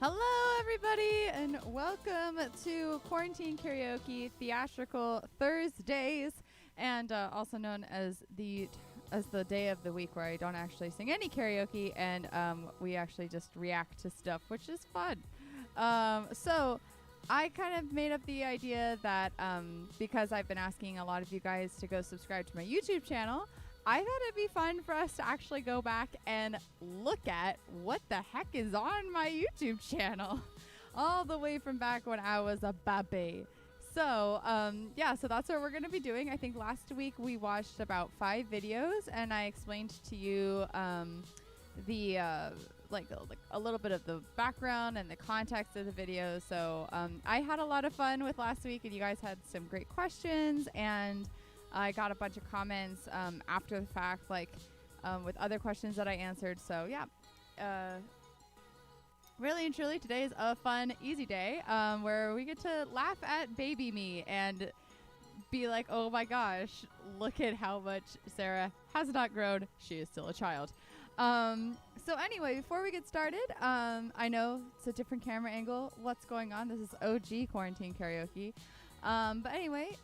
Hello, everybody, and welcome to Quarantine Karaoke Theatrical Thursdays, and also known as the day of the week where I don't actually sing any karaoke, and we actually just react to stuff, which is fun. So I kind of made up the idea that because I've been asking a lot of you guys to go subscribe to my YouTube channel, I thought it'd be fun for us to actually go back and look at what the heck is on my YouTube channel all the way from back when I was a baby. So, yeah, so that's what we're going to be doing. I think last week we watched about 5 videos, and I explained to you the like a little bit of the background and the context of the videos. So I had a lot of fun with last week, and you guys had some great questions, and I got a bunch of comments after the fact, like with other questions that I answered. So yeah, really and truly, today is a fun, easy day where we get to laugh at baby me and be like, oh my gosh, look at how much Sarah has not grown. She is still a child. So anyway, before we get started, I know it's a different camera angle. What's going on? This is OG Quarantine Karaoke. But anyway,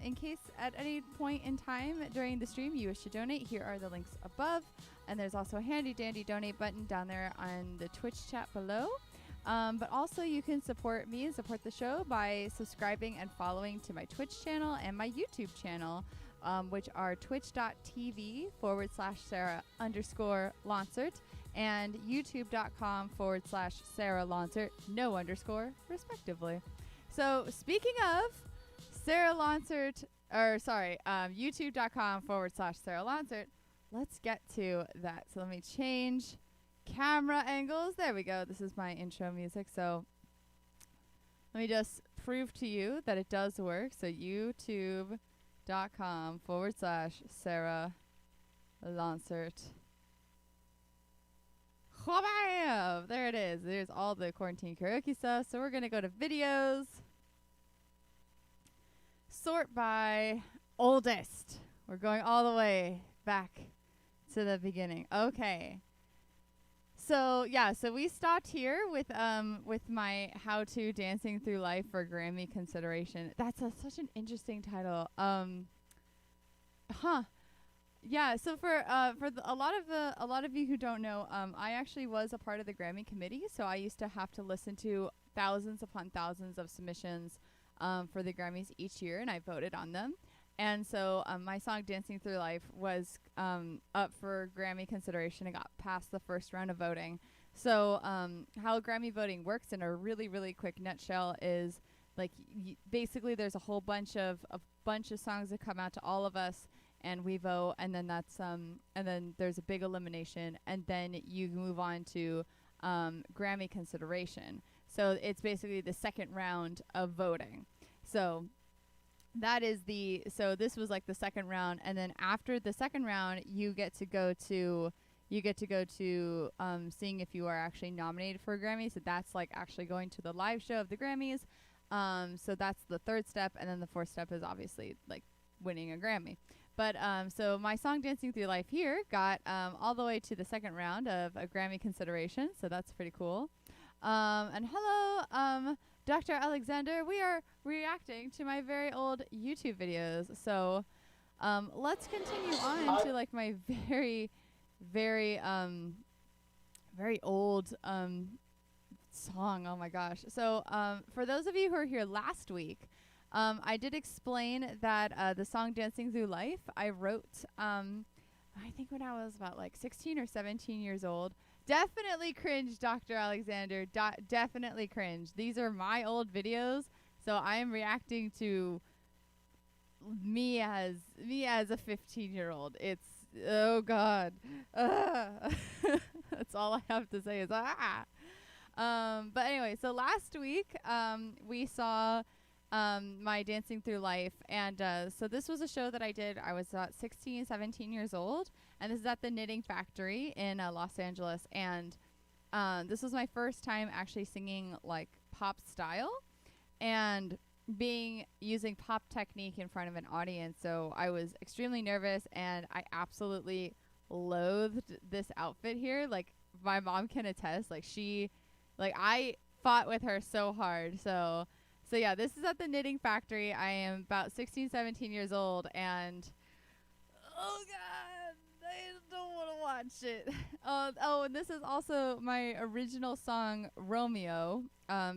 in case at any point in time during the stream you wish to donate, here are the links above. And there's also a handy dandy donate button down there on the Twitch chat below. But also you can support me and support the show by subscribing and following to my Twitch channel and my YouTube channel, which are twitch.tv/Sarah_Lonsert and youtube.com/Sarah Lonsert, no underscore, respectively. So speaking of Sarah Lonsert, youtube.com/Sarah Lonsert, let's get to that. So let me change camera angles. There we go. This is my intro music. So let me just prove to you that it does work. So youtube.com/Sarah Lonsert. There it is. There's all the quarantine karaoke stuff. So we're going to go to videos. Sort by oldest. We're going all the way back to the beginning. Okay. So yeah, so we stopped here with my how to dancing through life for Grammy consideration. That's such an interesting title. Yeah, so for a lot of you who don't know, I actually was a part of the Grammy committee, so I used to have to listen to thousands upon thousands of submissions for the Grammys each year, and I voted on them. And so my song "Dancing Through Life" was up for Grammy consideration and got past the first round of voting. So how Grammy voting works in a really, really quick nutshell is like basically there's a whole bunch of songs that come out to all of us, and we vote, and then that's and then there's a big elimination, and then you move on to Grammy consideration. So it's basically the second round of voting. So that is this was like the second round, and then after the second round you get to go to seeing if you are actually nominated for a Grammy. So that's like actually going to the live show of the Grammys. So that's the third step, and then the fourth step is obviously like winning a Grammy. But so my song "Dancing Through Life" here got all the way to the second round of a Grammy consideration, so that's pretty cool. And hello, Dr. Alexander. We are reacting to my very old YouTube videos. So let's continue on to like my very, very, very old song. Oh my gosh. So for those of you who were here last week, I did explain that the song "Dancing Through Life" I wrote, I think when I was about like 16 or 17 years old. Definitely cringe, Dr. Alexander. Definitely cringe. These are my old videos, so I am reacting to me as a 15-year-old. It's oh god. That's all I have to say is ah. But anyway, so last week we saw my "Dancing Through Life," and so this was a show that I did. I was 16, 17 years old, and this is at the Knitting Factory in Los Angeles, and this was my first time actually singing like pop style and using pop technique in front of an audience. So I was extremely nervous, and I absolutely loathed this outfit here. Like my mom can attest, I fought with her so hard. So yeah, this is at the Knitting Factory. I am about 16, 17 years old, and oh god, I don't want to watch it. And this is also my original song "Romeo,"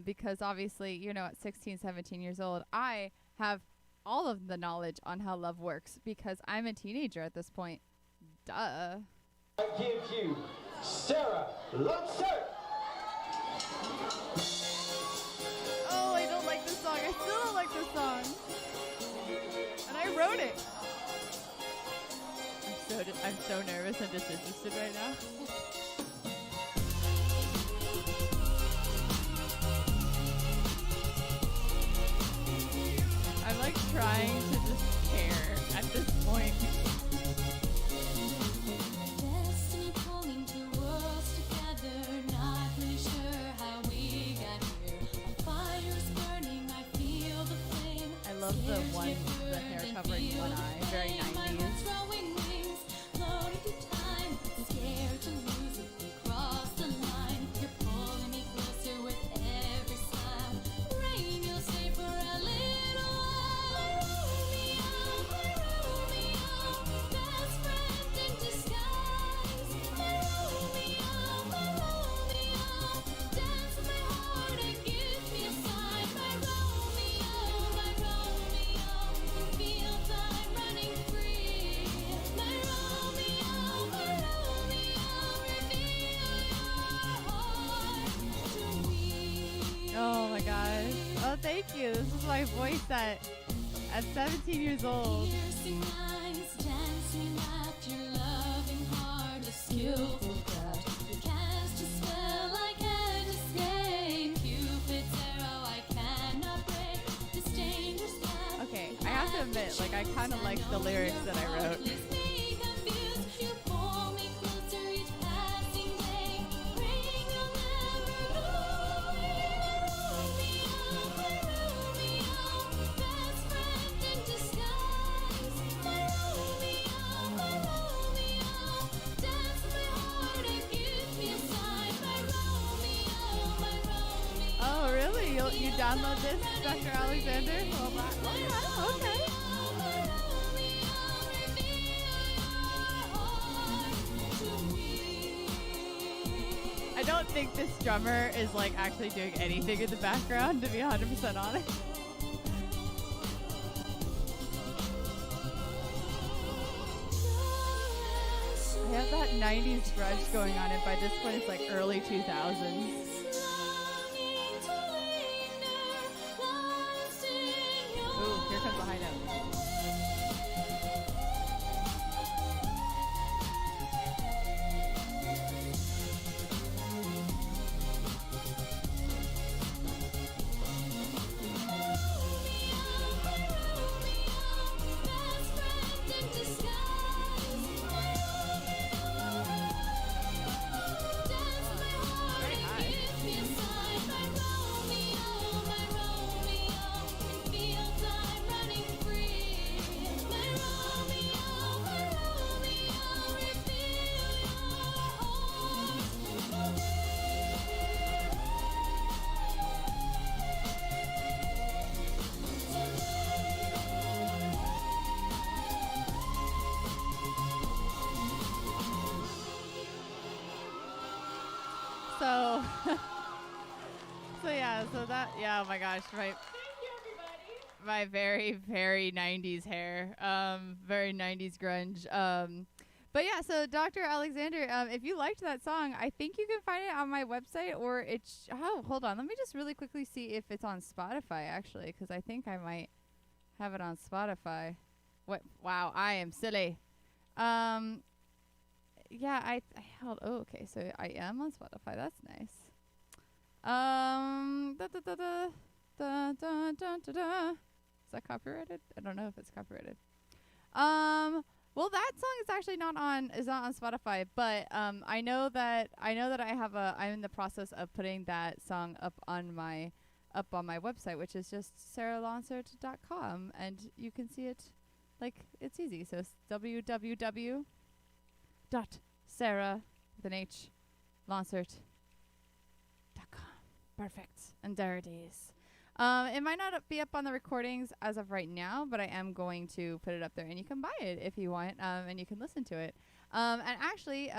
because obviously, at 16, 17 years old, I have all of the knowledge on how love works because I'm a teenager at this point. Duh. I give you Sarah Lonsert. Oh, I don't like this song. I still don't like this song. And I wrote it. I'm so nervous and disinterested right now. I'm like trying to just care at this point. Destiny pulling two worlds together, not really sure how we got here. A fire's burning, I feel the flame. I love the hair covering one eye, very 90s. Scared to lose it, we cross the line. You're pulling me closer with every smile. Rain, you'll stay for a little while. My Romeo, best friend in disguise. My Romeo, dance with my heart. thank you. This is my voice at 17 years old. Piercing eyes, dancing laughter, loving heart, a skillful craft. You cast a spell I can't escape. Cupid's arrow I cannot break. This dangerous path. Okay, I have to admit, like, I kind of like the lyrics that I wrote. Leaves me confused. You pull me closer each passing day. Praying you'll never go away. My Romeo, best friend in disguise. My Romeo, dance my heart and give me a sign. My Romeo. Oh, really? You download this, Dr. Alexander? Well, okay. I don't think this drummer is like actually doing anything in the background, to be 100% honest. I have that 90s grunge going on, and by this point it's like early 2000s. Ooh, here comes the high note. So, oh my gosh, my very, very 90s hair, very 90s grunge. But yeah, so Dr. Alexander, if you liked that song, I think you can find it on my website, or hold on, let me just really quickly see if it's on Spotify, actually, because I think I might have it on Spotify. Wow, I am silly. Yeah, I held. Oh, okay. So I am on Spotify. That's nice. Is that copyrighted? I don't know if it's copyrighted. Well, that song is actually not on Spotify, but I know that I'm in the process of putting that song up on my website, which is just saralonsert.com, and you can see it. Like, it's easy. So it's www.sarah.lonsert.com. Perfect. And there it is. It might not be up on the recordings as of right now, but I am going to put it up there, and you can buy it if you want, and you can listen to it. And actually,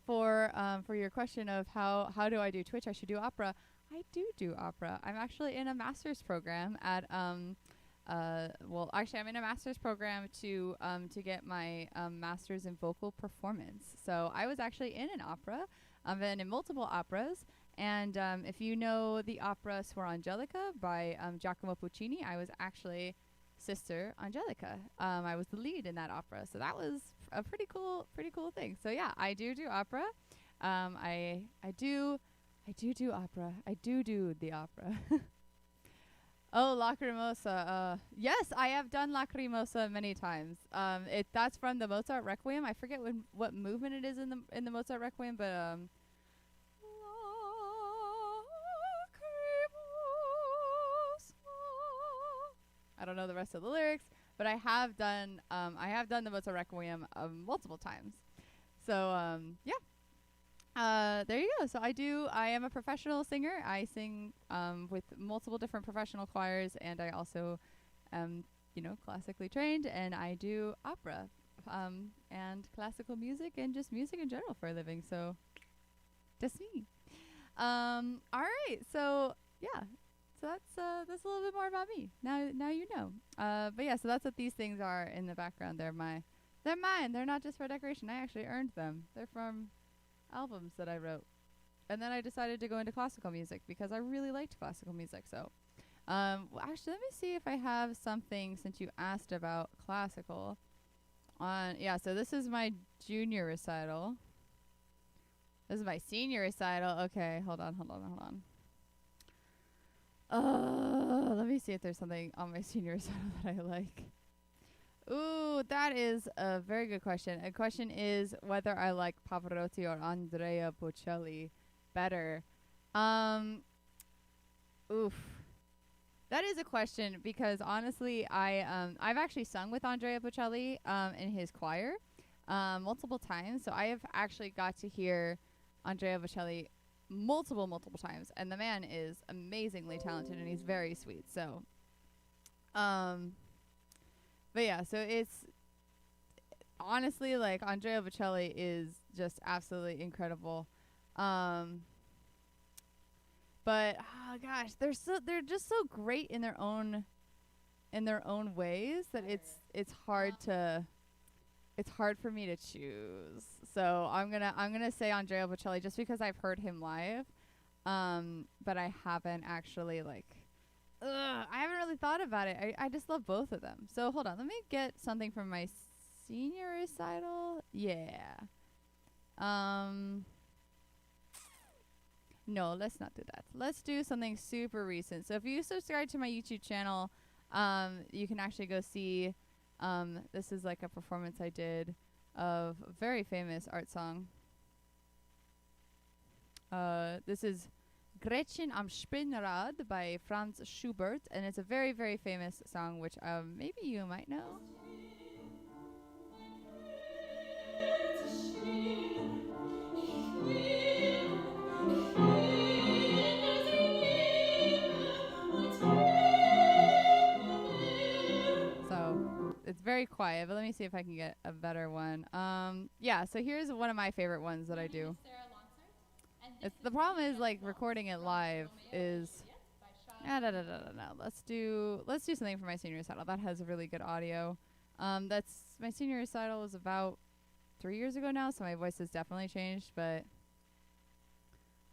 for your question of how do I do Twitch, I should do opera. I do opera. I'm actually in a master's program at I'm in a master's program to get my master's in vocal performance. So I was actually in an opera. I've been in multiple operas. And if you know the opera Suor Angelica by Giacomo Puccini, I was actually Sister Angelica. I was the lead in that opera. So that was a pretty cool thing. So yeah, I do opera. I do opera. I do the opera. Oh, Lacrimosa. Yes, I have done Lacrimosa many times. That's from the Mozart Requiem. I forget what movement it is in the Mozart Requiem, but I don't know the rest of the lyrics, but I have done the Mozart Requiem multiple times. So yeah. There you go. So I am a professional singer. I sing with multiple different professional choirs, and I also am, classically trained, and I do opera and classical music and just music in general for a living. So that's me. All right. So yeah. So that's a little bit more about me. Now you know. But yeah. So that's what these things are in the background. They're mine. They're not just for decoration. I actually earned them. They're from albums that I wrote. and then I decided to go into classical music because I really liked classical music. So, actually, let me see if I have something since you asked about classical. So this is my junior recital. This is my senior recital. Okay, hold on. Let me see if there's something on my senior recital that I like. Ooh, that is a very good question. A question is whether I like Pavarotti or Andrea Bocelli better. Oof. That is a question because honestly, I've actually sung with Andrea Bocelli in his choir multiple times. So I have actually got to hear Andrea Bocelli multiple times, and the man is amazingly talented and he's very sweet. So, but yeah, so it's honestly like Andrea Bocelli is just absolutely incredible. But oh gosh, they're just so great in their own ways that it's hard for me to choose. So I'm gonna say Andrea Bocelli just because I've heard him live, but I haven't actually I haven't really thought about it. I just love both of them. So hold on, let me get something from my senior recital. Yeah. No, let's not do that. Let's do something super recent. So if you subscribe to my YouTube channel, you can actually go see. This is like a performance I did of a very famous art song. This is Gretchen am Spinnrad by Franz Schubert, and it's a very, very famous song, which maybe you might know. So it's very quiet, but let me see if I can get a better one. Yeah, so here's one of my favorite ones that I do. The problem is like recording it live is no. Let's do something for my senior recital. That has a really good audio. That's my senior recital was about 3 years ago now, so my voice has definitely changed, but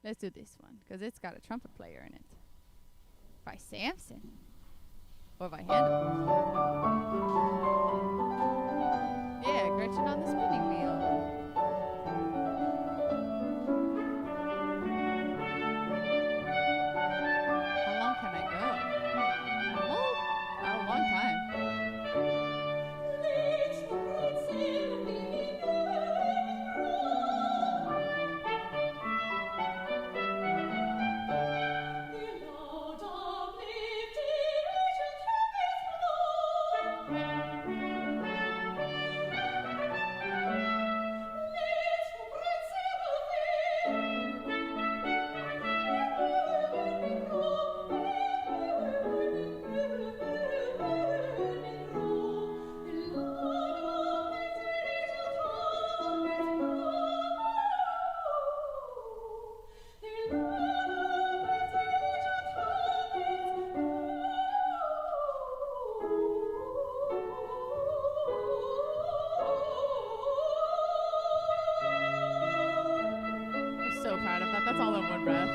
let's do this one because it's got a trumpet player in it by Samson or by Handel. Yeah, Gretchen on the spinning wheel. How long can I go? Well, a long time. I'm so proud of that. That's all in one breath.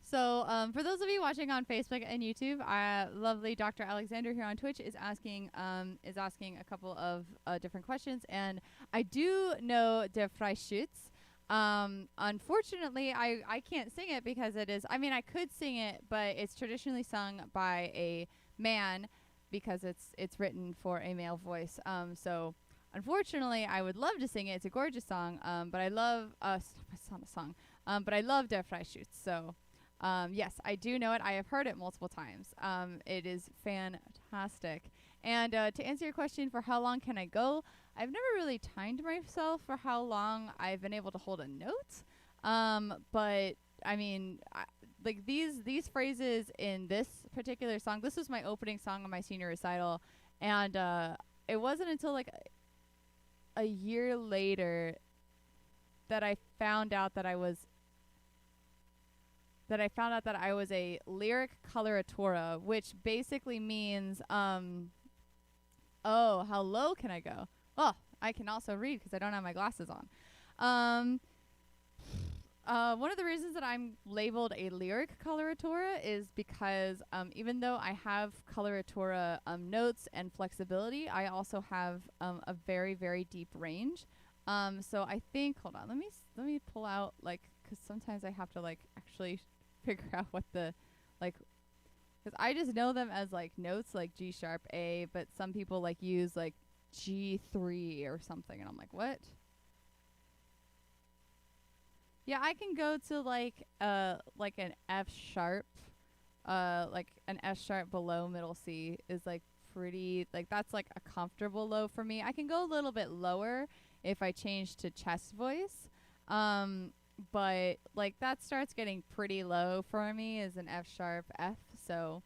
So, for those of you watching on Facebook and YouTube, lovely Dr. Alexander here on Twitch is asking a couple of different questions, and I do know Der Freischütz. Unfortunately, I can't sing it because it is. I mean, I could sing it, but it's traditionally sung by a man because it's written for a male voice. So unfortunately, I would love to sing it. It's a gorgeous song. But I love it's not a song. But I love Der Freischütz. So yes, I do know it. I have heard it multiple times. It is fantastic. And to answer your question for how long can I go, I've never really timed myself for how long I've been able to hold a note. But I mean, like these phrases in this particular song, this was my opening song on my senior recital, and it wasn't until like a year later that I found out that I was a lyric coloratura, which basically means oh, how low can I go? Oh, I can also read because I don't have my glasses on. One of the reasons that I'm labeled a lyric coloratura is because even though I have coloratura notes and flexibility, I also have a very, very deep range. So I think, hold on, let me pull out, like, because sometimes I have to like actually figure out what the, like, because I just know them as like notes like G sharp A, but some people like use like G3 or something, and I'm like, what? Yeah, I can go to like an F sharp, like an F sharp below middle C is like pretty, like that's like a comfortable low for me. I can go a little bit lower if I change to chest voice, but like that starts getting pretty low for me as an F sharp F, so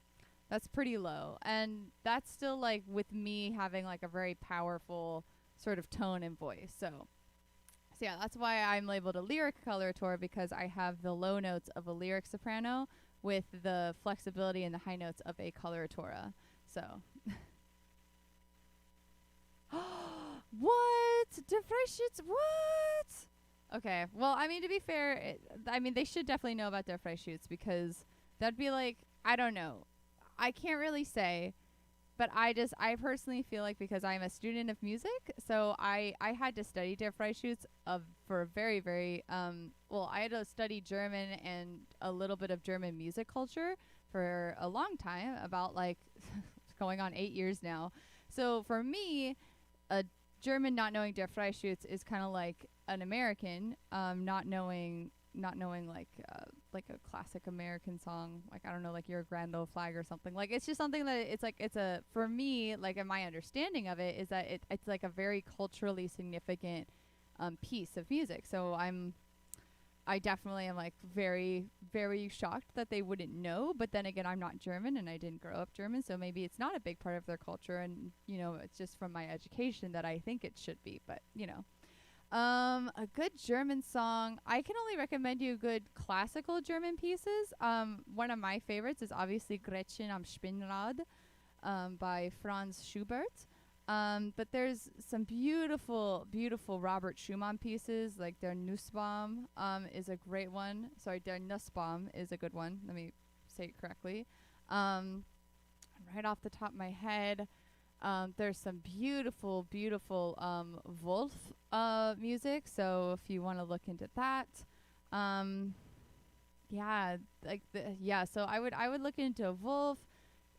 that's pretty low, and that's still like with me having like a very powerful sort of tone and voice. So yeah, that's why I'm labeled a lyric coloratura, because I have the low notes of a lyric soprano with the flexibility and the high notes of a coloratura. So what? Der Freischütz? What? Okay. Well, I mean, to be fair, I mean, they should definitely know about Der Freischütz, because that'd be like, I don't know. I can't really say, but I personally feel like, because I'm a student of music, so I had to study Der Freischütz for a very, very, well, I had to study German and a little bit of German music culture for a long time, about like going on 8 years now. So for me, a German not knowing Der Freischütz is kind of like an American not knowing like a classic American song, like, I don't know, like Your Grand Old Flag or something. Like, it's just something that it's a, for me, like, in my understanding of it, is that it's like a very culturally significant piece of music. So I definitely am like very, very shocked that they wouldn't know. But then again, I'm not German and I didn't grow up German, so maybe it's not a big part of their culture, and you know, it's just from my education that I think it should be. But you know, a good German song, I can only recommend you good classical German pieces. One of my favorites is obviously Gretchen am Spinnrad by Franz Schubert. But there's some beautiful, beautiful Robert Schumann pieces, like Der Nussbaum is a great one. Sorry, Der Nussbaum is a good one. Let me say it correctly. Right off the top of my head, there's some beautiful, beautiful Wolf music. So if you want to look into that, yeah, like so I would look into Wolf.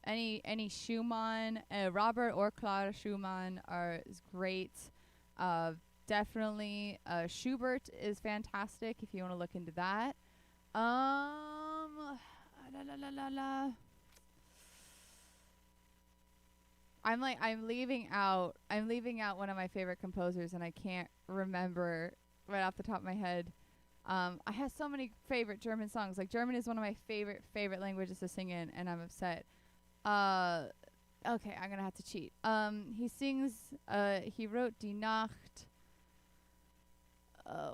Any Schumann, Robert or Clara Schumann is great. Definitely Schubert is fantastic if you want to look into that. I'm leaving out one of my favorite composers, and I can't remember right off the top of my head. I have so many favorite German songs. Like, German is one of my favorite languages to sing in, and I'm upset. Okay, I'm gonna have to cheat. He sings, he wrote Die Nacht.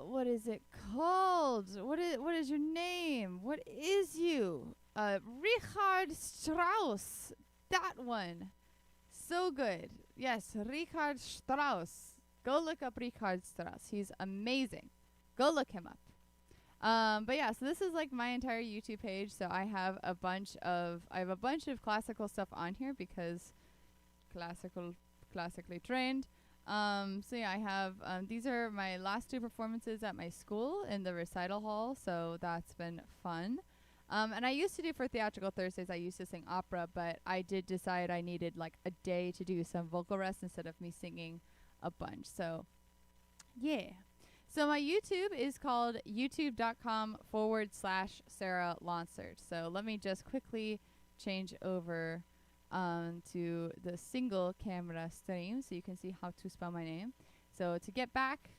What is it called? What is your name? What is you? Richard Strauss. That one. So good. Yes, Richard Strauss. Go look up Richard Strauss. He's amazing. Go look him up. But yeah, so this is like my entire YouTube page. So I have a bunch of classical stuff on here, because classically trained. So yeah, I have these are my last two performances at my school in the recital hall, so that's been fun. And I used to do for Theatrical Thursdays, I used to sing opera, but I did decide I needed like a day to do some vocal rest instead of me singing a bunch. So yeah. So my YouTube is called youtube.com/Sarah Lonsert. So let me just quickly change over to the single camera stream so you can see how to spell my name. So to get back,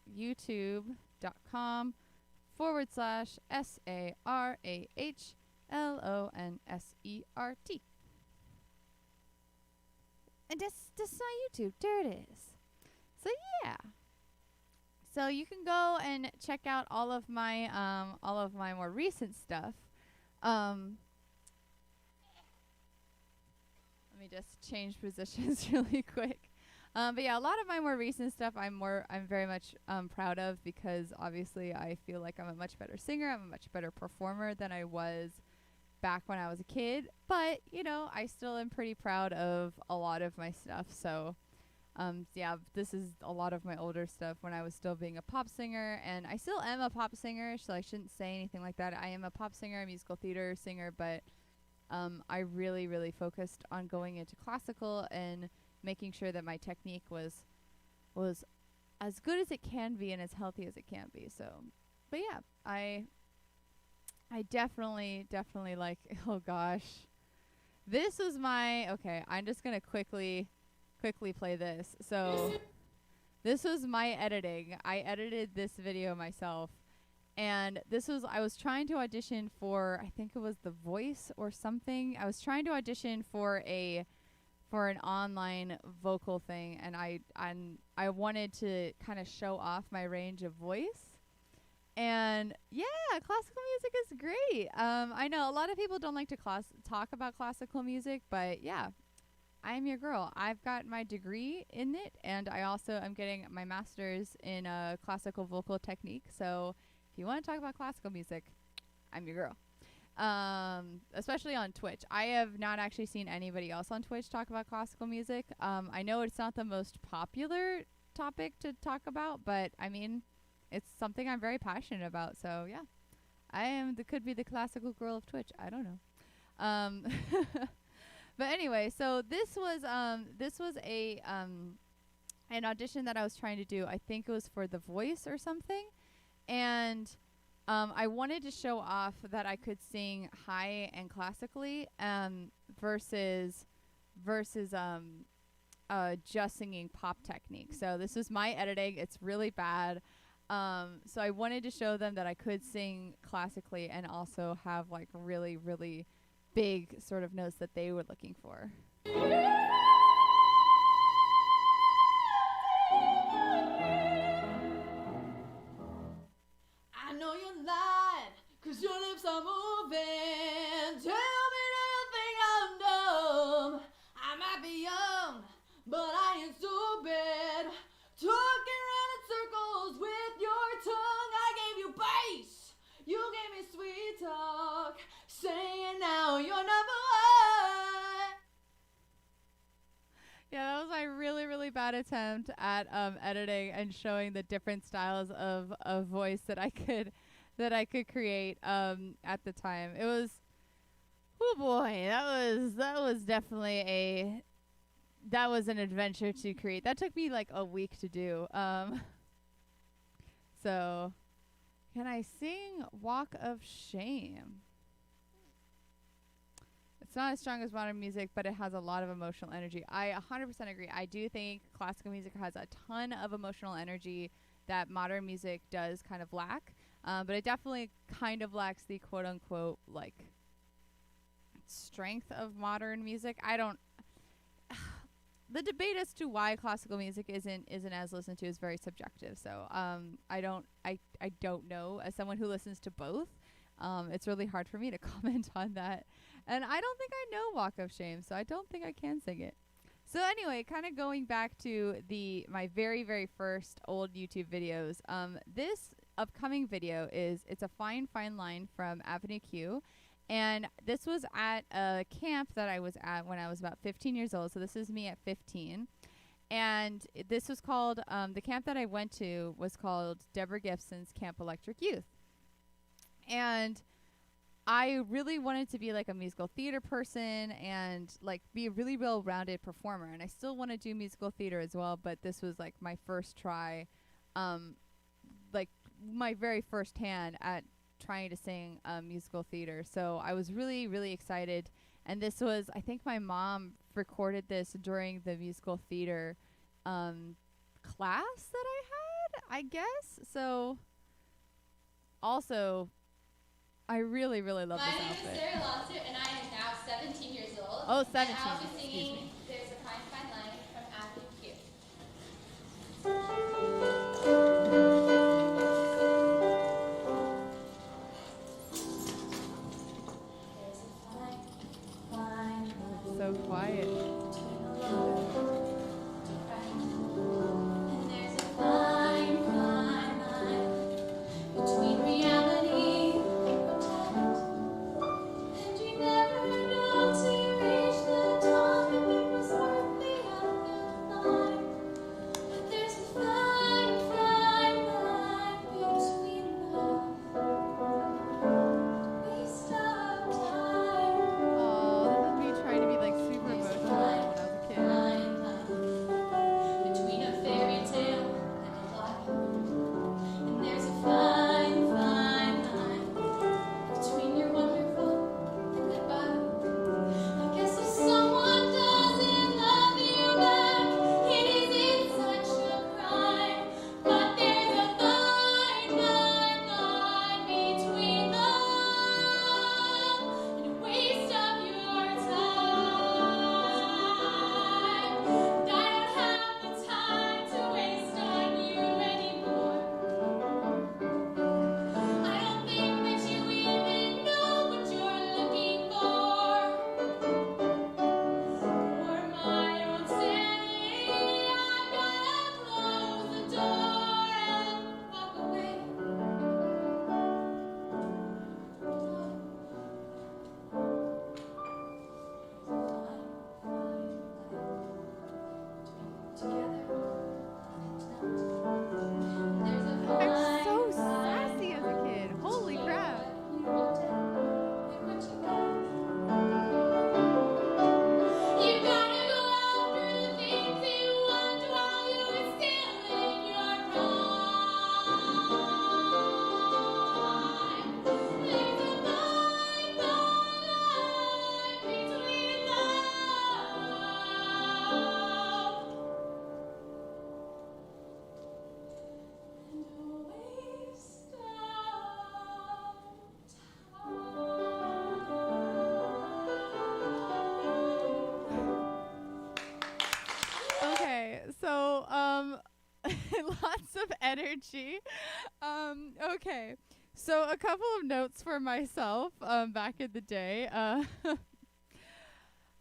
youtube.com/SarahLonsert. And that's my YouTube. There it is. So yeah. So you can go and check out all of my more recent stuff. Let me just change positions really quick. But yeah, a lot of my more recent stuff I'm very much proud of, because obviously I feel like I'm a much better singer, I'm a much better performer than I was back when I was a kid. But, you know, I still am pretty proud of a lot of my stuff. So yeah, this is a lot of my older stuff when I was still being a pop singer, and I still am a pop singer, so I shouldn't say anything like that. I am a pop singer, a musical theater singer, but I really, really focused on going into classical and making sure that my technique was as good as it can be and as healthy as it can be. So, but yeah, I definitely like, oh gosh, this was my, okay, I'm just gonna quickly play this. So this was my editing. I edited this video myself. And I was trying to audition for, I think it was The Voice or something. I was trying to audition for an online vocal thing, and I wanted to kind of show off my range of voice. And yeah, classical music is great. I know a lot of people don't like to talk about classical music, but yeah, I'm your girl. I've got my degree in it, and I also am getting my master's in classical vocal technique. So if you want to talk about classical music, I'm your girl. Especially on Twitch. I have not actually seen anybody else on Twitch talk about classical music. I know it's not the most popular topic to talk about, but I mean, it's something I'm very passionate about. So yeah, could be the classical girl of Twitch. I don't know. But anyway, so this was a an audition that I was trying to do. I think it was for The Voice or something, and I wanted to show off that I could sing high and classically, versus just singing pop technique. So this was my editing. It's really bad. So I wanted to show them that I could sing classically and also have like really, really big sort of notes that they were looking for. I know you're lying, 'cause your lips are moving. Tell me, do you think I'm dumb? I might be young, but I ain't stupid. Talking around in circles with your tongue. I gave you bass, you gave me sweet talk. Saying now you're number one. Yeah, that was my really, really bad attempt at editing and showing the different styles of voice that I could create at the time. It was, oh boy, that was definitely that was an adventure to create. That took me like a week to do. So can I sing Walk of Shame? It's not as strong as modern music, but it has a lot of emotional energy. I 100% agree. I do think classical music has a ton of emotional energy that modern music does kind of lack. But it definitely kind of lacks the quote unquote like strength of modern music. The debate as to why classical music isn't as listened to is very subjective. So I don't know, as someone who listens to both. It's really hard for me to comment on that. And I don't think I know Walk of Shame, so I don't think I can sing it. So anyway, kind of going back to my very, very first old YouTube videos. This upcoming video it's a Fine Fine Line from Avenue Q. And this was at a camp that I was at when I was about 15 years old. So this is me at 15. And this was called, the camp that I went to was called Deborah Gibson's Camp Electric Youth. And I really wanted to be like a musical theater person and like be a really well-rounded performer. And I still want to do musical theater as well, but this was like my first try, like my very first hand at trying to sing musical theater. So I was really, really excited. And this was, I think my mom recorded this during the musical theater class that I had, I guess. So also, I really, really love this outfit. My name is Sarah Lawson, and I am now 17 years old. Oh, 17. And I'll be Excuse singing me. There's a Fine Fine Line from Avenue Q. There's a fine, fine line So quiet. between a lover and a friend. And there's a fine, fine line between reality and pretend. And you never know till you reach the top if it was worth the uphill climb. But there's a fine, fine line between love and waste of time. Oh, this is me trying to be like super There's a emotional when I was a kid. fine line between a fairy tale and a lie. And there's a fine, fine line between your wonderful and goodbye. I guess if someone doesn't love you back, it isn't such a crime. But there's a fine, fine line between love and a waste of your time. And I don't have the time to waste on you anymore. I don't think that you even know what you're looking for. For my own sanity, I've gotta close the door and walk away. I'm so sassy as a kid. Holy crap. You gotta go after the things you want while you're still in your prime. There's a fine, fine line between love and a waste of time. Okay, so lots of energy. Okay. So a couple of notes for myself back in the day.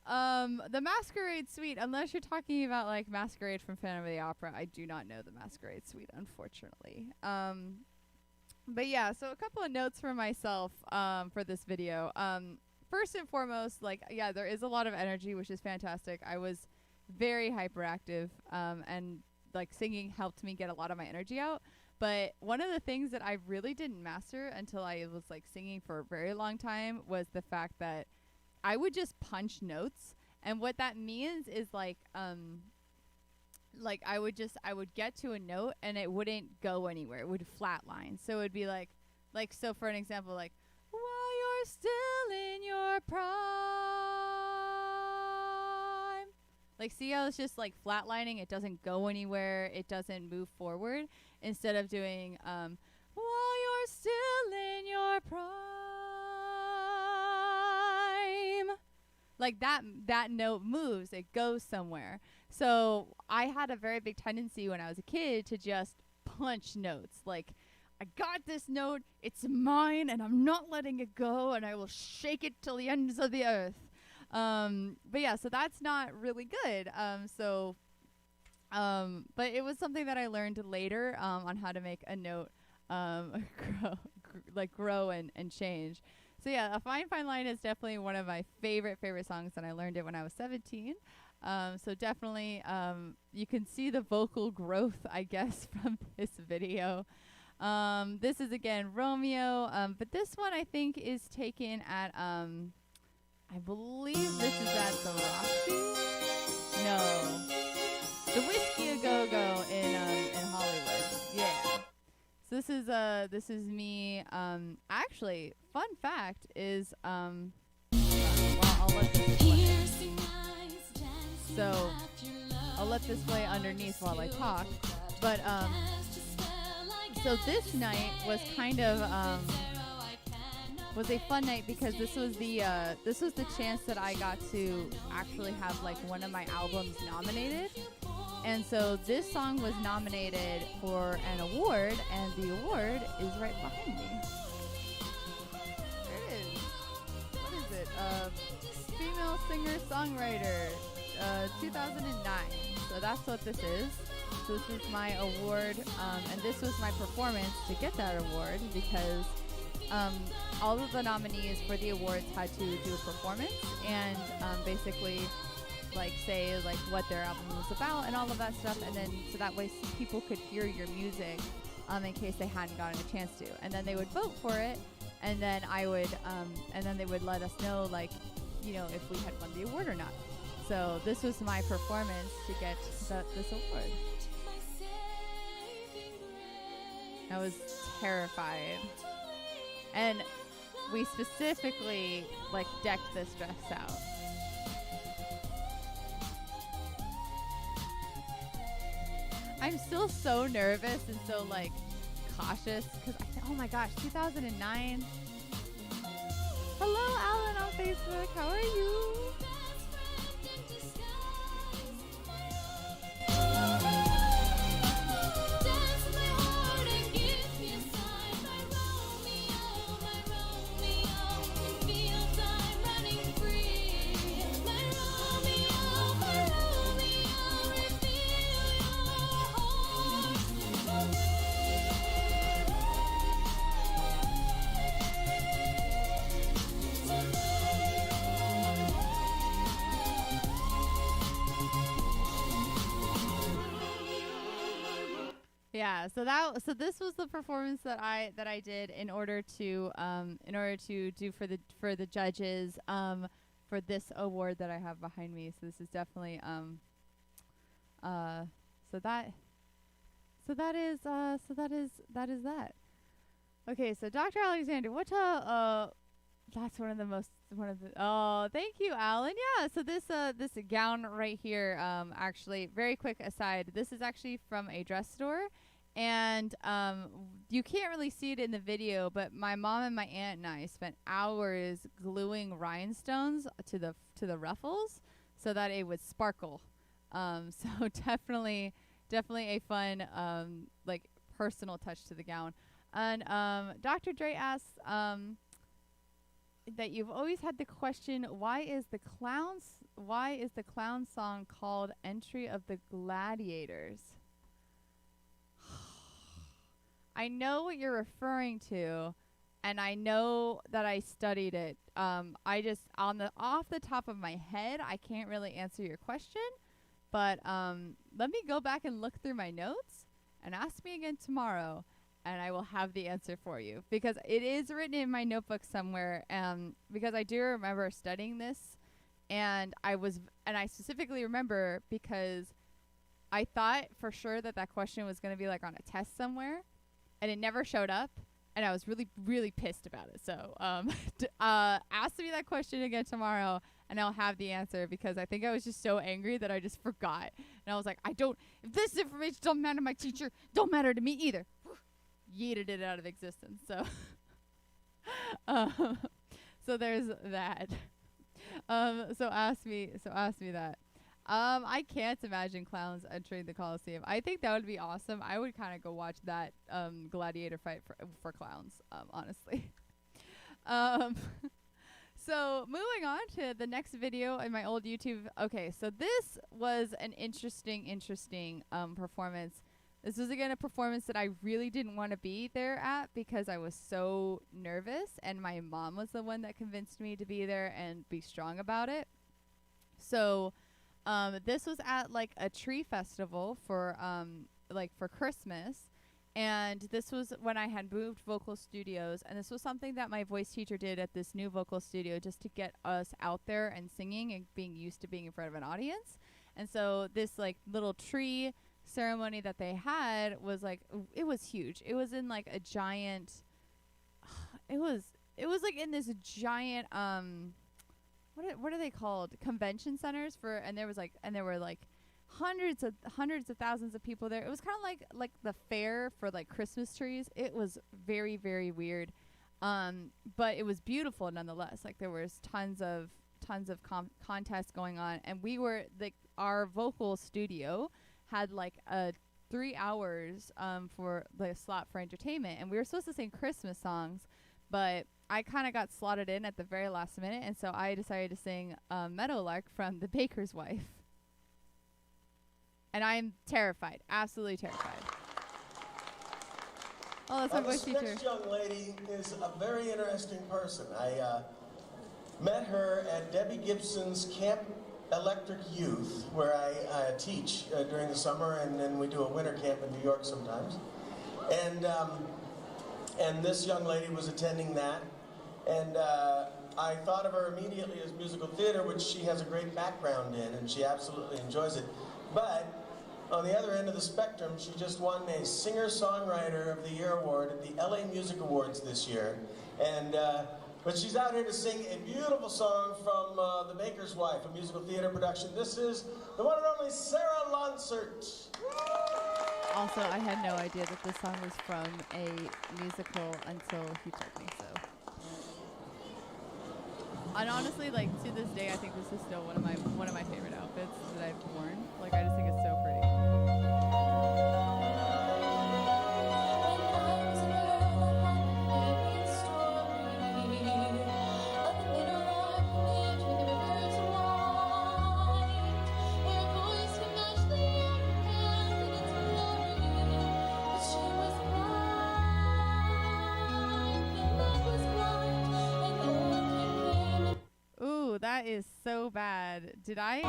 The Masquerade Suite, unless you're talking about like Masquerade from Phantom of the Opera, I do not know the Masquerade Suite, unfortunately. But yeah, so a couple of notes for myself for this video. First and foremost, like, yeah, there is a lot of energy, which is fantastic. I was very hyperactive, and like singing helped me get a lot of my energy out. But one of the things that I really didn't master until I was like singing for a very long time was the fact that I would just punch notes. And what that means is like I would get to a note and it wouldn't go anywhere. It would flatline. So it would be like, so for an example, like, while you're still in your prime. Like, see how it's just like flatlining? It doesn't go anywhere. It doesn't move forward. Instead of doing, while you're still in your prime. Like that note moves. It goes somewhere. So I had a very big tendency when I was a kid to just punch notes. Like, I got this note, it's mine, and I'm not letting it go, and I will shake it till the ends of the earth. But yeah, so that's not really good. But it was something that I learned later on how to make a note grow and change. So yeah, A Fine Fine Line is definitely one of my favorite songs, and I learned it when I was 17. So definitely, you can see the vocal growth, I guess, from this video. This is again Romeo, but this one I think is taken at, I believe this is at the Roxy. No, the Whiskey A Go Go in Hollywood. Yeah. So this is me. Actually, fun fact is, well, I'll let this play. So I'll let this play underneath while I talk. But so this night was kind of was a fun night because this was the chance that I got to actually have like one of my albums nominated. And so this song was nominated for an award, and the award is right behind me. There it is. What is it? Female singer-songwriter, 2009. So that's what this is. So this is my award, and this was my performance to get that award because all of the nominees for the awards had to do a performance and basically like say like what their album was about and all of that stuff, and then so that way people could hear your music in case they hadn't gotten a chance to, and then they would vote for it, and then I would and then they would let us know like, you know, if we had won the award or not. So this was my performance to get this award. I was terrified, and we specifically like decked this dress out. I'm still so nervous and so like cautious because oh my gosh, 2009. Hello, Alan on Facebook. How are you? Yeah, so this was the performance that I did in order to do for the judges for this award that I have behind me. So this is definitely that is that. Okay, so Dr. Alexander, that's one of the oh, thank you, Alan. Yeah, so this gown right here, actually, very quick aside, this is actually from a dress store, and you can't really see it in the video, but my mom and my aunt and I spent hours gluing rhinestones to the ruffles so that it would sparkle. So definitely a fun like personal touch to the gown. And Dr. Dre asks that you've always had the question, why is the clown song called Entry of the Gladiators? I know what you're referring to, and I know that I studied it. I just off the top of my head, I can't really answer your question, but let me go back and look through my notes and ask me again tomorrow, and I will have the answer for you, because it is written in my notebook somewhere. Because I do remember studying this, and I specifically remember because I thought for sure that question was going to be like on a test somewhere, and it never showed up, and I was really, really pissed about it. So ask me that question again tomorrow, and I'll have the answer, because I think I was just so angry that I just forgot. And I was like, if this information don't matter to my teacher, don't matter to me either. Yeeted it out of existence. So so there's that. So ask me that. I can't imagine clowns entering the Coliseum. I think that would be awesome. I would kind of go watch that gladiator fight for clowns, honestly. So moving on to the next video in my old YouTube. Okay, so this was an interesting performance. This was again a performance that I really didn't want to be there at because I was so nervous, and my mom was the one that convinced me to be there and be strong about it. So This was at like a tree festival for like for Christmas. And this was when I had moved vocal studios, and this was something that my voice teacher did at this new vocal studio just to get us out there and singing and being used to being in front of an audience. And so this like little tree ceremony that they had was like it was huge. It was in like a giant it was like in this giant what are they called? Convention centers for, and there were like hundreds of thousands of people there. It was kind of like the fair for like Christmas trees. It was very, very weird. But it was beautiful nonetheless. Like there was tons of contests going on, and we were like our vocal studio had like a 3 hours for the slot for entertainment, and we were supposed to sing Christmas songs, but I kind of got slotted in at the very last minute, and so I decided to sing Meadowlark from The Baker's Wife. And I'm terrified, absolutely terrified. Oh, that's my voice teacher. This next young lady is a very interesting person. I met her at Debbie Gibson's Camp Electric Youth, where I teach during the summer, and then we do a winter camp in New York sometimes. And this young lady was attending that, and I thought of her immediately as musical theater, which she has a great background in, and she absolutely enjoys it. But on the other end of the spectrum, she just won a Singer-Songwriter of the Year award at the LA Music Awards this year. And but she's out here to sing a beautiful song from The Baker's Wife, a musical theater production. This is the one and only Sarah Lonsert. Also, I had no idea that this song was from a musical until he told me so. And honestly, like to this day, I think this is still one of my favorite outfits that I've worn. Like I just think it's so pretty. Ooh, that is so bad. Did I?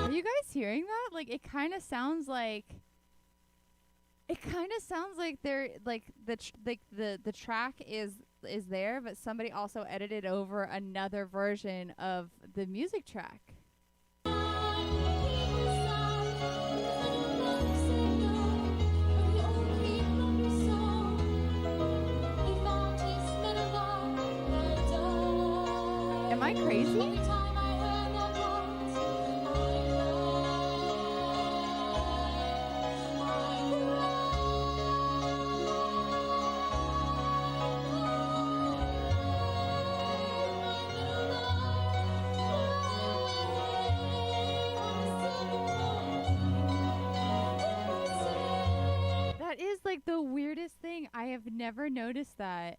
Are you guys hearing that? Like it kind of sounds like they're like the track is there, but somebody also edited over another version of the music track. Am I crazy? That is like the weirdest thing. I have never noticed that.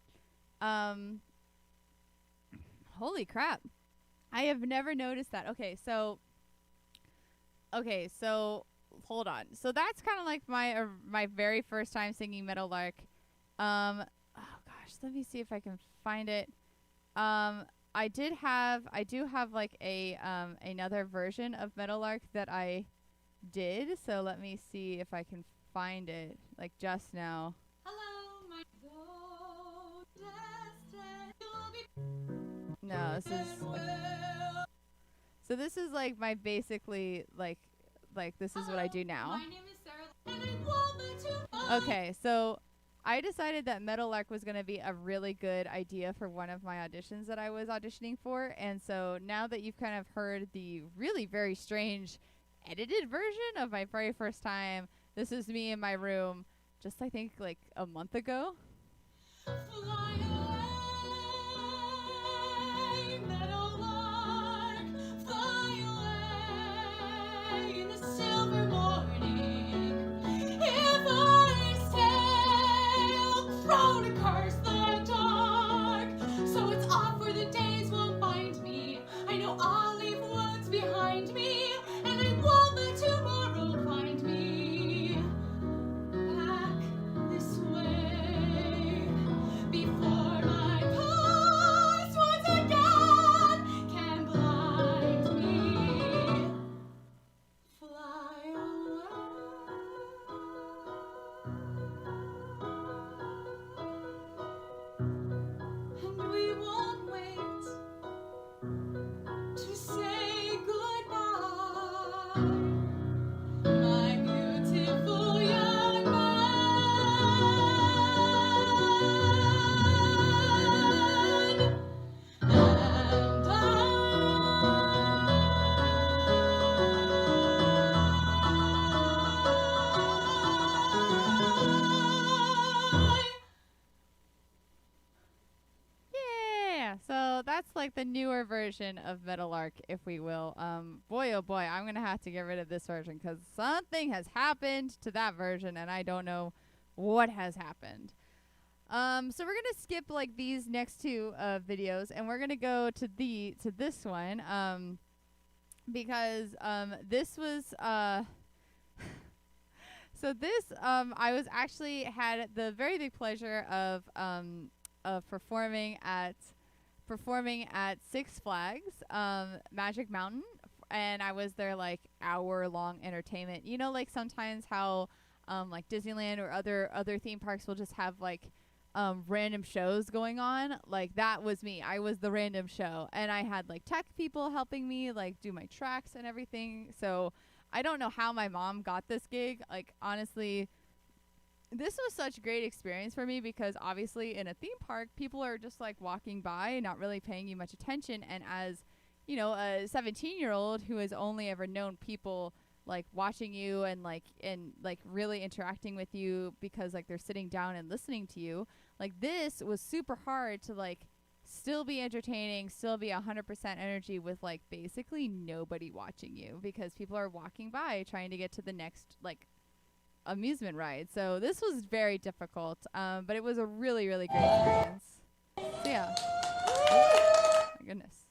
Holy crap. I have never noticed that. Okay, so hold on. So that's kind of like my very first time singing Meadowlark. Oh gosh, let me see if I can find it. I do have like a another version of Meadowlark that I did. So let me see if I can find it like just now. Hello, my No, this is like my basically like this is what I do now. My name is Sarah, and I love it too much. Okay, so I decided that Meadowlark was going to be a really good idea for one of my auditions that I was auditioning for, and so now that you've kind of heard the really very strange edited version of my very first time, this is me in my room just I think like a month ago. Fly away, Meadowlark, fly away in the silver morning. If I stay, I'll grow to curse the dark. So it's off where the days won't find me. I know I'll leave woods behind me, and I won't let tomorrow find me. Back this way. that's like the newer version of Metalark, if we will. Boy, oh boy, I'm gonna have to get rid of this version because something has happened to that version, and I don't know what has happened. So we're gonna skip like these next two videos, and we're gonna go to this one. Because this was so this I was actually had the very big pleasure of performing at Six Flags Magic Mountain, and I was their like hour-long entertainment. You know, like sometimes how like Disneyland or other theme parks will just have like random shows going on. Like that was me. I was the random show, and I had like tech people helping me like do my tracks and everything. So I don't know how my mom got this gig. Like honestly, this was such a great experience for me because obviously in a theme park, people are just like walking by and not really paying you much attention. And as you know, a 17-year-old who has only ever known people like watching you and really interacting with you because like they're sitting down and listening to you, like this was super hard to like still be entertaining, still be 100% energy with like basically nobody watching you because people are walking by trying to get to the next like amusement ride. So this was very difficult, but it was a really, really great experience. So yeah. My goodness.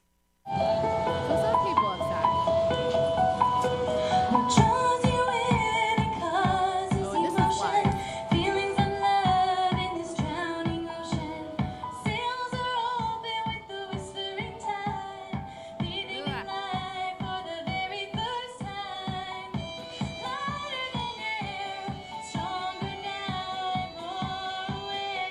So some people upset. Draws you in and causes Oh, and this is live. emotion. Feelings of love in this drowning ocean. Sails are open with the whispering tide. Breathing in life for the very first time. Lighter than air, stronger now and more away.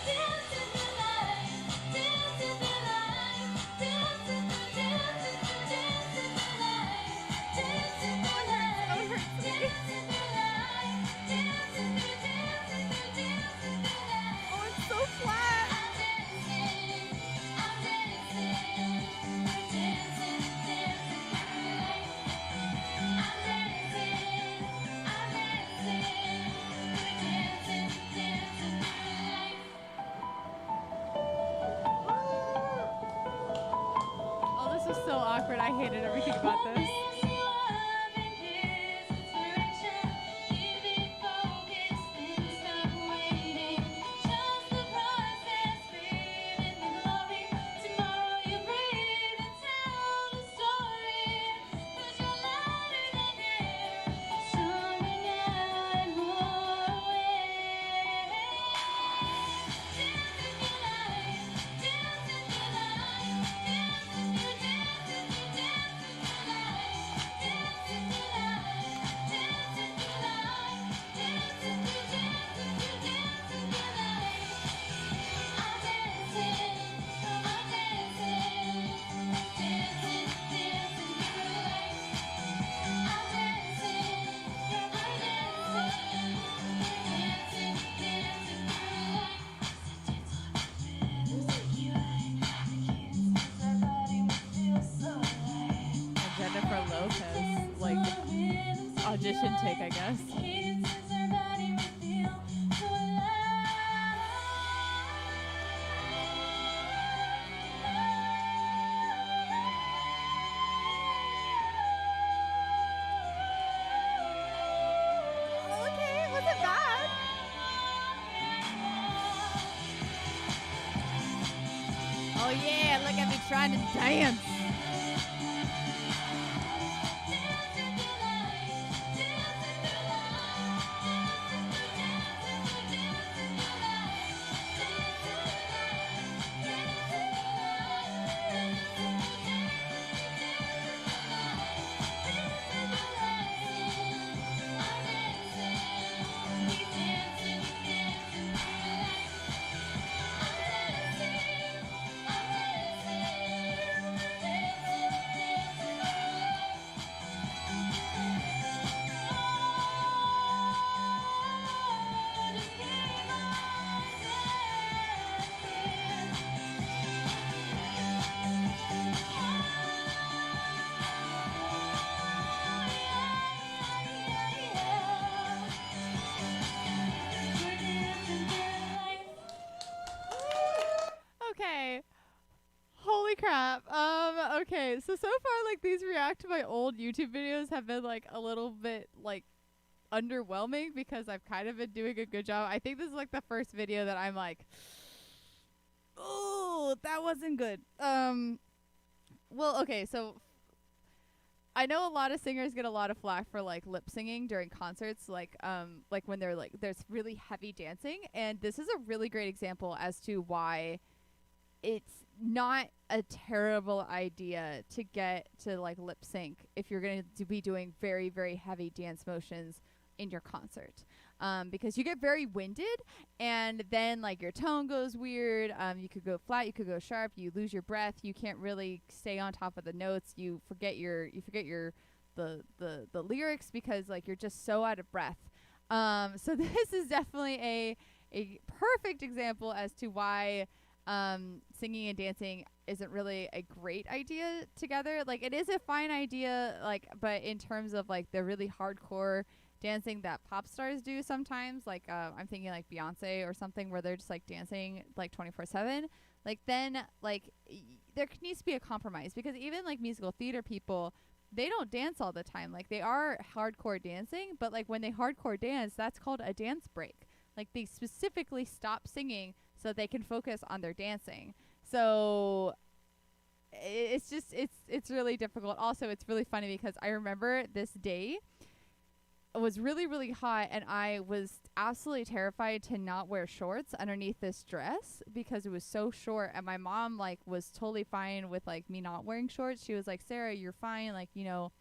Dance in the light, dance in the light, dance in the light, dance in the light, dance in the light, dance in the light, dance in the light. Oh, it's so flat. I'm dancing, we're dancing, dancing through the light. I'm dancing, we're dancing, dancing through the light. Oh, this is so awkward. I hated everything about this. Jennifer Lopez, like audition take, I guess. Okay, wasn't bad. Oh yeah, look at me trying to dance. I'm dancing, crap. Okay. So far, like, these react to my old YouTube videos have been, like, a little bit, like, underwhelming because I've kind of been doing a good job. I think this is, like, the first video that I'm like, oh, that wasn't good. Well, okay. So I know a lot of singers get a lot of flack for, like, lip singing during concerts, like when they're, like, there's really heavy dancing. And this is a really great example as to why it's not a terrible idea to get to, like, lip sync if you're going to be doing very, very heavy dance motions in your concert. Because you get very winded, and then, like, your tone goes weird. You could go flat, you could go sharp, you lose your breath, you can't really stay on top of the notes, you forget the lyrics because, like, you're just so out of breath. So this is definitely a perfect example as to why singing and dancing isn't really a great idea together. Like, it is a fine idea, like, but in terms of, like, the really hardcore dancing that pop stars do sometimes, like, I'm thinking, like, Beyonce or something, where they're just, like, dancing, like, 24/7, like, then, like, there needs to be a compromise, because even, like, musical theater people, they don't dance all the time. Like, they are hardcore dancing, but, like, when they hardcore dance, that's called a dance break. Like, they specifically stop singing so they can focus on their dancing. So it's just, it's really difficult. Also, it's really funny because I remember this day was really, really hot, and I was absolutely terrified to not wear shorts underneath this dress because it was so short. And my mom, like, was totally fine with, like, me not wearing shorts. She was like, Sarah, you're fine. Like, you know,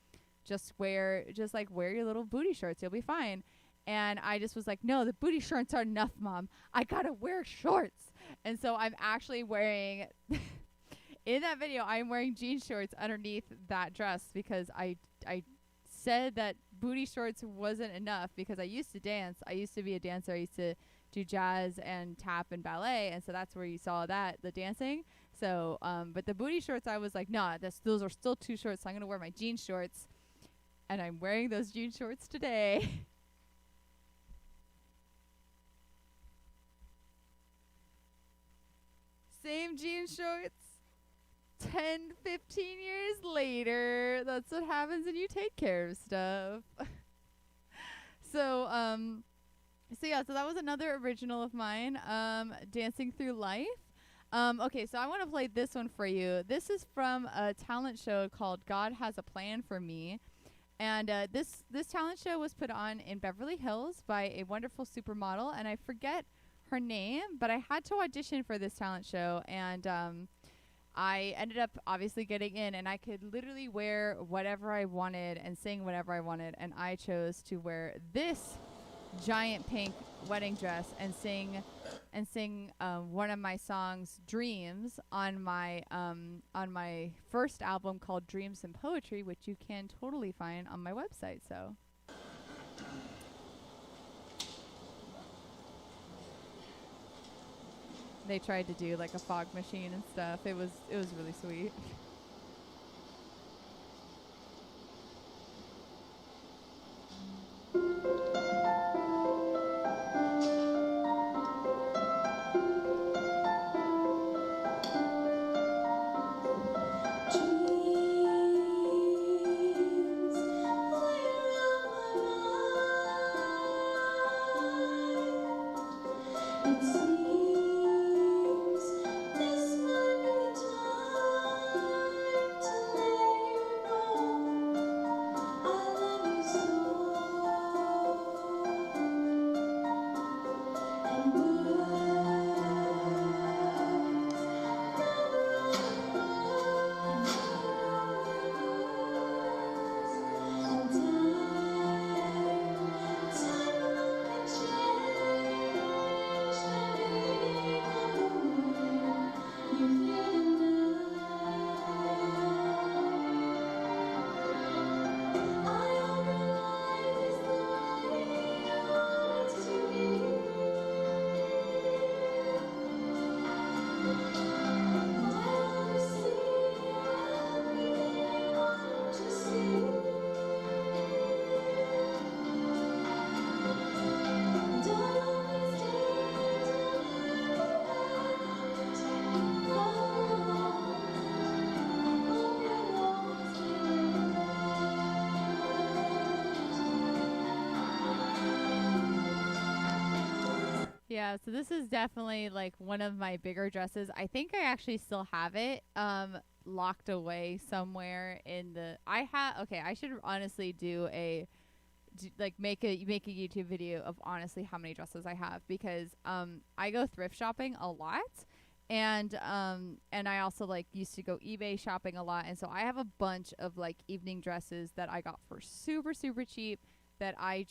just wear your little booty shorts. You'll be fine. And I just was like, no, the booty shorts are enough, Mom. I gotta wear shorts. And so I'm actually wearing, in that video, I'm wearing jean shorts underneath that dress because I said that booty shorts wasn't enough because I used to dance. I used to be a dancer. I used to do jazz and tap and ballet. And so that's where you saw the dancing. So, but the booty shorts, I was like, nah, those are still too short. So I'm going to wear my jean shorts. And I'm wearing those jean shorts today. Same jean shorts. 10, 15 years later. That's what happens when you take care of stuff. So yeah, so that was another original of mine, Dancing Through Life. Okay, so I want to play this one for you. This is from a talent show called God Has a Plan for Me. And this talent show was put on in Beverly Hills by a wonderful supermodel, and I forget her name, but I had to audition for this talent show, and I ended up obviously getting in, and I could literally wear whatever I wanted and sing whatever I wanted, and I chose to wear this giant pink wedding dress and sing one of my songs, Dreams, on my first album called Dreams and Poetry, which you can totally find on my website. So they tried to do, like, a fog machine and stuff. It was really sweet. Yeah, so this is definitely like one of my bigger dresses. I think I actually still have it locked away somewhere in the I should honestly make a YouTube video of honestly how many dresses I have, because I go thrift shopping a lot, and I also like used to go eBay shopping a lot, and so I have a bunch of like evening dresses that I got for super super cheap that I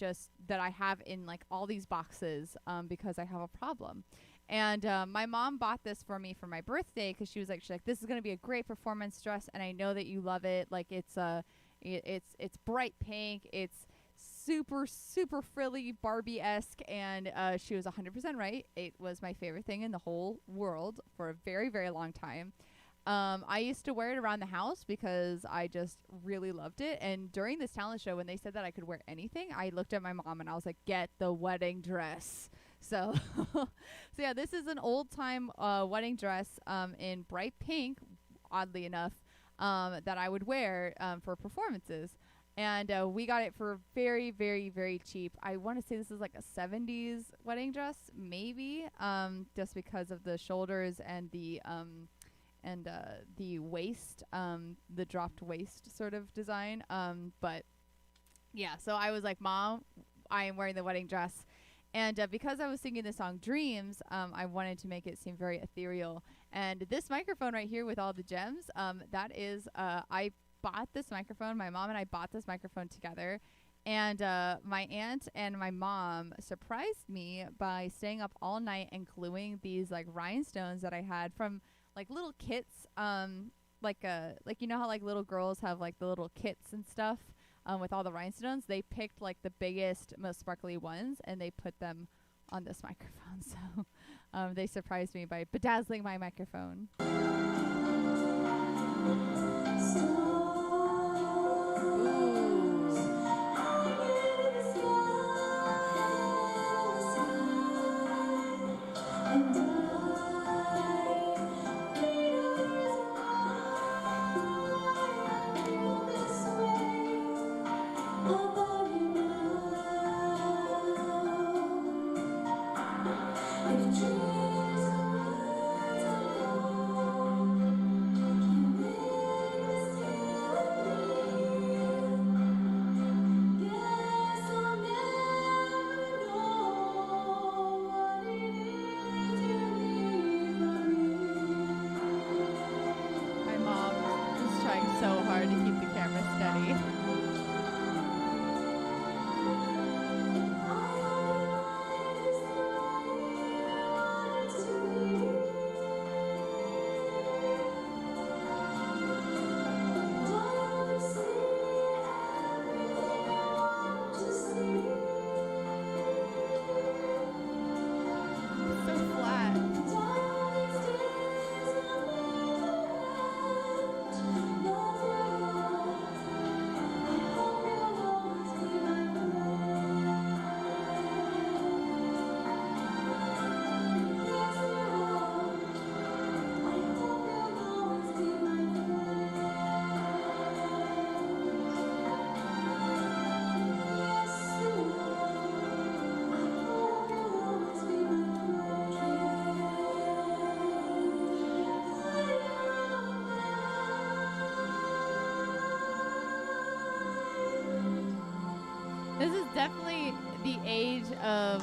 have in like all these boxes because I have a problem. And my mom bought this for me for my birthday because she's like, this is gonna be a great performance dress, and I know that you love it. Like it's bright pink. It's super super frilly Barbie-esque, and she was 100% right. It was my favorite thing in the whole world for a very very long time. I used to wear it around the house because I just really loved it. And during this talent show, when they said that I could wear anything, I looked at my mom and I was like, get the wedding dress. So, so yeah, this is an old time wedding dress in bright pink, oddly enough, that I would wear for performances. And we got it for very, very, very cheap. I want to say this is like a 70s wedding dress, maybe, just because of the shoulders and the waist, the dropped waist sort of design. But yeah, so I was like, Mom, I am wearing the wedding dress. And because I was singing the song Dreams, I wanted to make it seem very ethereal. And this microphone right here with all the gems, that is, I bought this microphone. My mom and I bought this microphone together. And my aunt and my mom surprised me by staying up all night and gluing these like rhinestones that I had from like little kits, like you know how like little girls have like the little kits and stuff with all the rhinestones. They picked like the biggest, most sparkly ones, and they put them on this microphone. So they surprised me by bedazzling my microphone. My mom is trying so hard to keep the camera steady. So flat. This is definitely the age of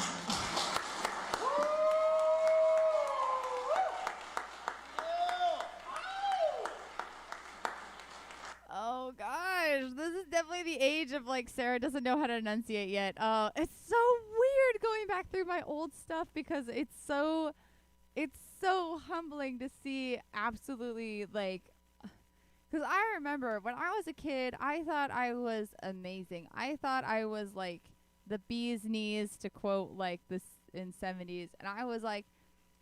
oh gosh, this is definitely the age of like Sarah doesn't know how to enunciate yet. It's so weird going back through my old stuff because it's so humbling to see absolutely like because I remember when I was a kid, I thought I was amazing. I thought I was like the bee's knees, to quote like this in 70s. And I was like,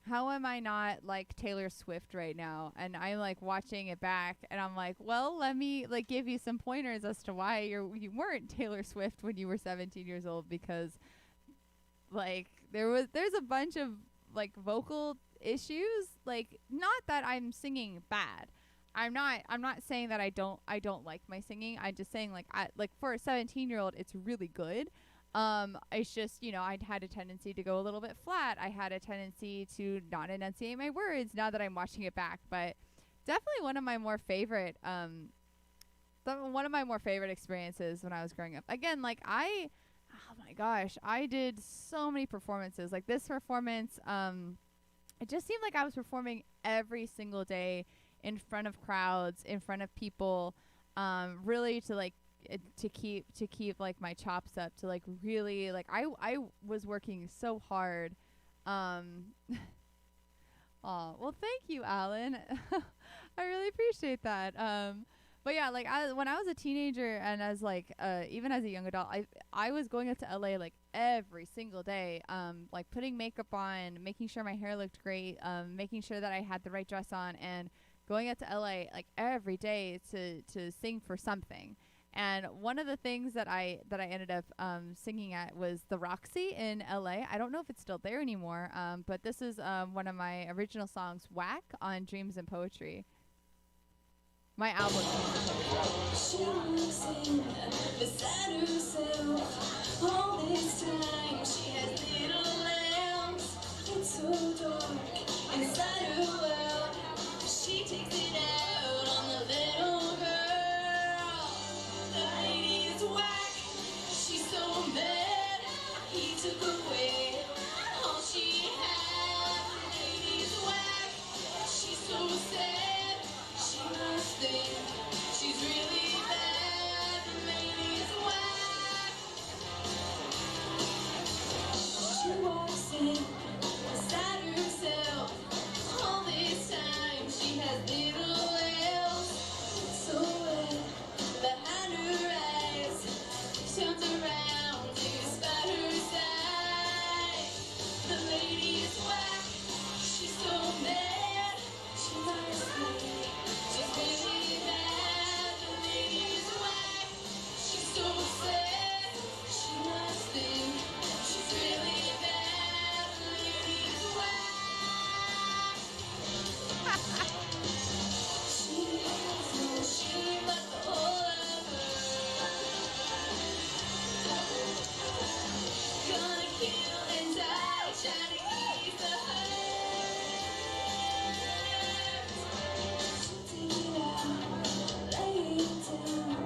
how am I not like Taylor Swift right now? And I'm like watching it back and I'm like, well, let me like give you some pointers as to why you weren't Taylor Swift when you were 17 years old, because like there's a bunch of like vocal issues. Like, not that I'm singing bad. I'm not saying that I don't like my singing. I'm just saying like for a 17-year-old it's really good. It's just, I'd had a tendency to go a little bit flat. I had a tendency to not enunciate my words now that I'm watching it back. But definitely one of my more favorite experiences when I was growing up. Again, like oh my gosh, I did so many performances. Like this performance, it just seemed like I was performing every single day in front of crowds, in front of people, really to like to keep like my chops up, to like really like I was working so hard. Oh, well, thank you, Alan. I really appreciate that. But yeah, like when I was a teenager and as like even as a young adult, I was going up to LA like every single day, like putting makeup on, making sure my hair looked great, making sure that I had the right dress on, and going up to LA like every day to sing for something. And one of the things that I ended up singing at was the Roxy in LA. I don't know if it's still there anymore, but this is one of my original songs, Whack, on Dreams and Poetry. My album. She walks in beside herself. All this time she has little lamps. It's so dark inside her world. She takes it out on the little girl. The lady is whack. She's so mad. He took away all she had. The lady is whack. She's so sad. She must think she's really bad. The lady is whack. She walks in beside herself. All this time she has little else. So wet behind her eyes. Turns around to spot her side. The lady is whack. She's so mad. She must think she's really bad. The lady is whack. She's so sad. She must think she's really bad. The lady is whack. She has no shame but the whole of her. Gonna kill and die, trying to ease the hurt. Take it out, lay it down,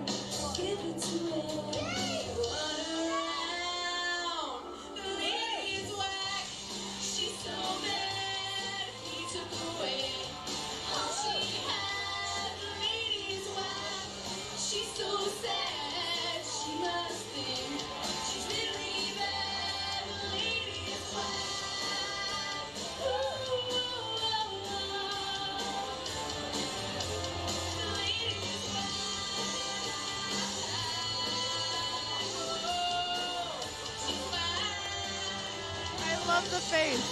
give it to him. Run around. The lady is whack. She's so mad. He took away all she had. The lady is whack. She's so sad. She must think she's really bad. The lady is whack. Ooh, the lady is whack. She's whack. I love the face.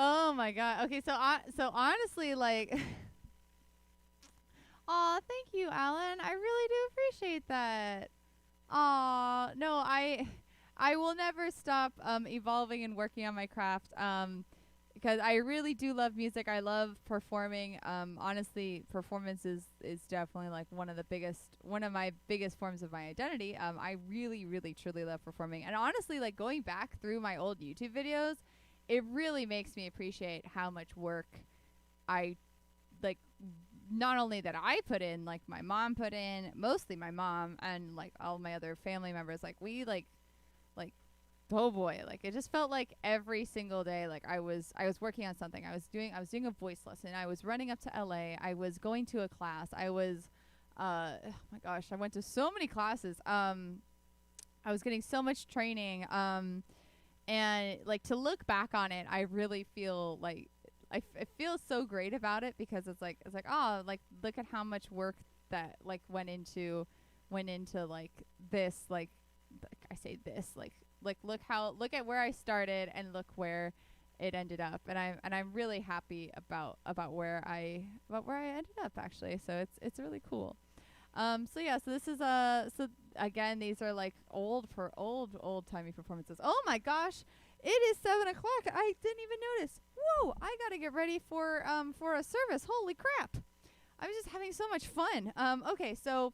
Oh my god. Okay, so honestly, like, aw, thank you, Alan. I really do appreciate that. Aw, no, I will never stop evolving and working on my craft. Because I really do love music. I love performing. Honestly, performance is definitely like one of my biggest forms of my identity. I really, really, truly love performing. And honestly, like going back through my old YouTube videos, it really makes me appreciate how much work I like. Not only that I put in, like my mom put in, mostly my mom and like all my other family members. Like we like oh boy, like it just felt like every single day like I was working on something. I was doing a voice lesson. I was running up to LA. I was going to a class. I was oh my gosh, I went to so many classes. I was getting so much training. And like to look back on it, I really feel like I feel so great about it because it's like oh, like look at how much work that like went into like this, like I say this, like look at where I started and look where it ended up, and I'm really happy about where I ended up actually. So it's really cool. So yeah, so this is so again, these are like old timey performances. Oh my gosh, it is 7 o'clock. I didn't even notice. Whoa, I gotta get ready for a service. Holy crap! I was just having so much fun. Okay, so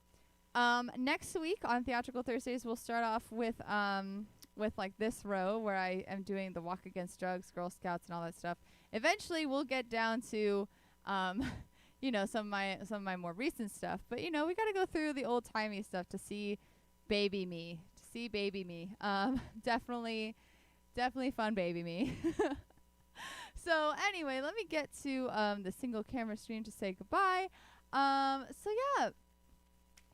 next week on Theatrical Thursdays, we'll start off with like this row where I am doing the Walk Against Drugs, Girl Scouts, and all that stuff. Eventually, we'll get down to you know, some of my more recent stuff. But you know, we got to go through the old timey stuff to see baby me. Definitely fun baby me. So anyway, let me get to the single camera stream to say goodbye. So yeah,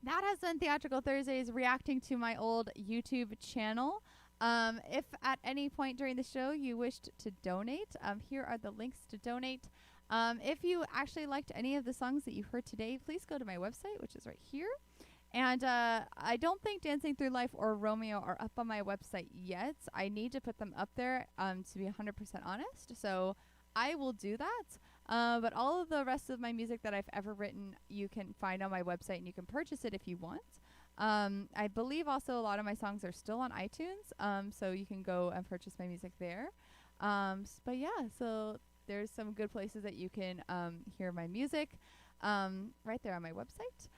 that has been Theatrical Thursdays, reacting to my old YouTube channel. If at any point during the show you wished to donate, here are the links to donate. If you actually liked any of the songs that you heard today, please go to my website, which is right here. And I don't think Dancing Through Life or Romeo are up on my website yet. I need to put them up there to be 100% honest. So I will do that. But all of the rest of my music that I've ever written, you can find on my website, and you can purchase it if you want. I believe also a lot of my songs are still on iTunes, so you can go and purchase my music there. But yeah, so there's some good places that you can hear my music right there on my website.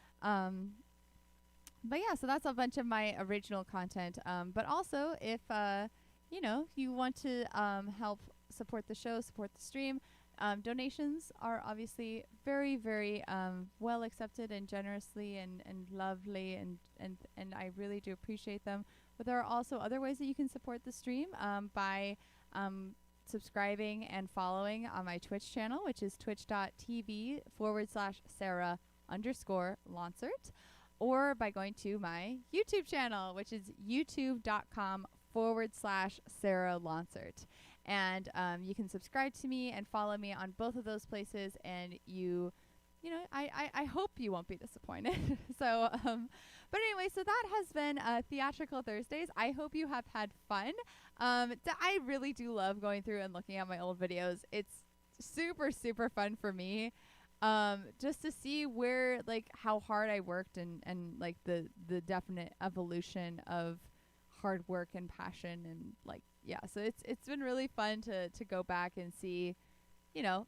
But yeah, so that's a bunch of my original content. But also, if you know, you want to help support the show, support the stream, donations are obviously very, very well accepted and generously and lovely, and I really do appreciate them. But there are also other ways that you can support the stream by subscribing and following on my Twitch channel, which is twitch.tv/Sarah_Lonsert, or by going to my YouTube channel, which is youtube.com/Sarah Lonsert. And you can subscribe to me and follow me on both of those places, and you know, I hope you won't be disappointed. So, but anyway, so that has been Theatrical Thursdays. I hope you have had fun. I really do love going through and looking at my old videos. It's super, super fun for me. Just to see where, like, how hard I worked and like the definite evolution of hard work and passion, and like, yeah, so it's been really fun to go back and see, you know,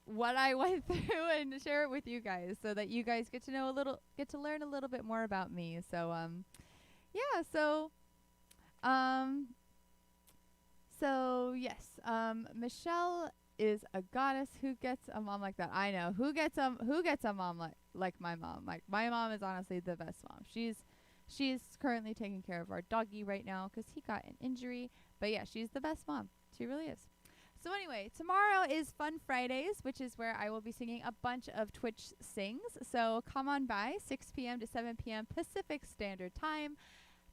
what I went through and share it with you guys, so that you guys get to learn a little bit more about me. So yeah, so yes, Michelle is a goddess. Who gets a mom like that? I know. Who gets a mom like my mom? Like, my mom is honestly the best mom. She's currently taking care of our doggy right now because he got an injury. But yeah, she's the best mom. She really is. So anyway, tomorrow is Fun Fridays, which is where I will be singing a bunch of Twitch sings. So come on by 6 p.m. to 7 p.m. Pacific Standard Time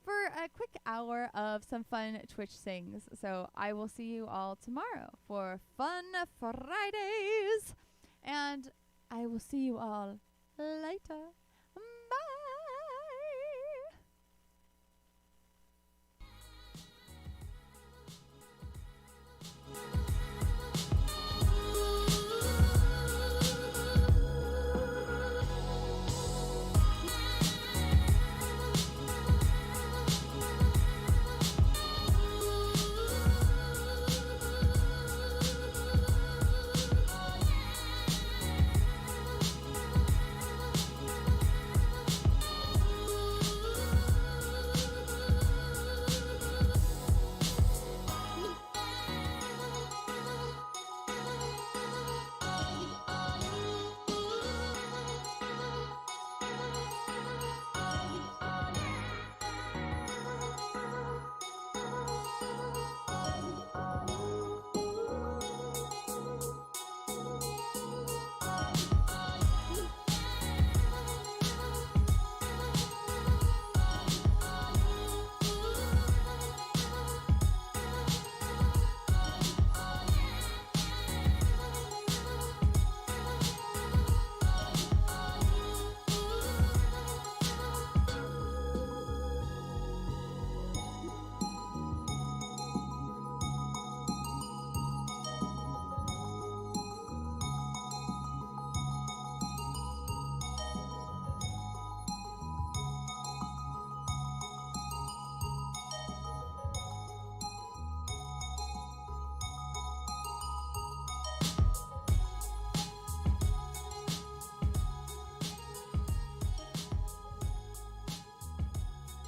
for a quick hour of some fun Twitch sings. So I will see you all tomorrow for Fun Fridays. And I will see you all later.